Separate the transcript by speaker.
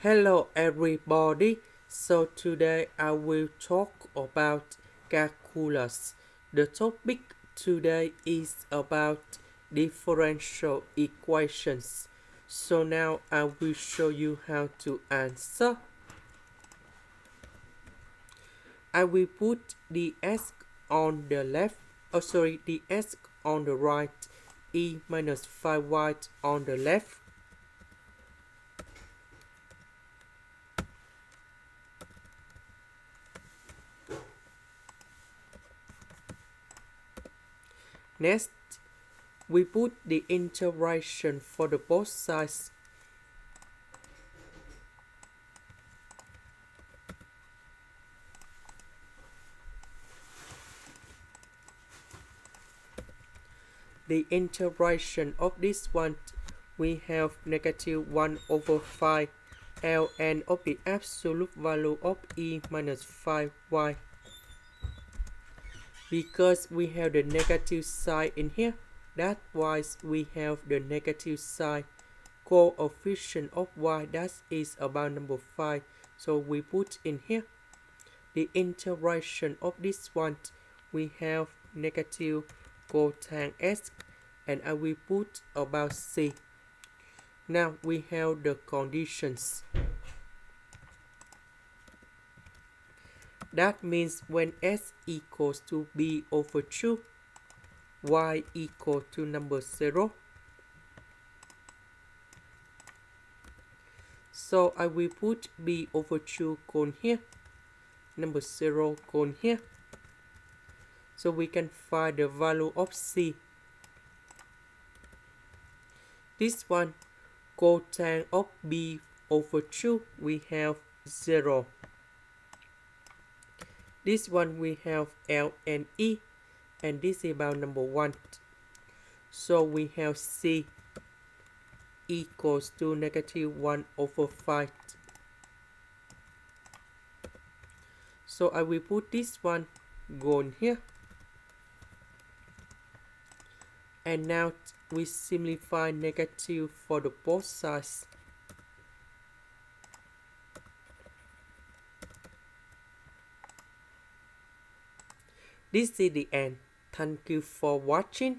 Speaker 1: Hello everybody. So today I will talk about calculus. The topic today is about differential equations. So now I will show you how to answer. I will put the s on the left, the s on the right, e minus 5y on the left. Next, we put the integration for the both sides. The integration of this one, we have negative 1 over 5 ln of the absolute value of e minus 5y. Because we have the negative sign in here, that's why we have the negative sign. Coefficient of y, that is about number 5. So we put in here. The integration of this one, we have negative cotangent s, and I will put about c. Now we have the conditions. That means when s equals to b over 2, y equal to number 0. So I will put b over 2 gone here, number 0 gone here. So we can find the value of c. This one, cotangent of b over 2, we have 0. This one we have L and E, and this is about number 1. So we have C equals to negative 1 over 5. So I will put this one gone here. And now we simplify negative for the both sides. This is the end. Thank you for watching.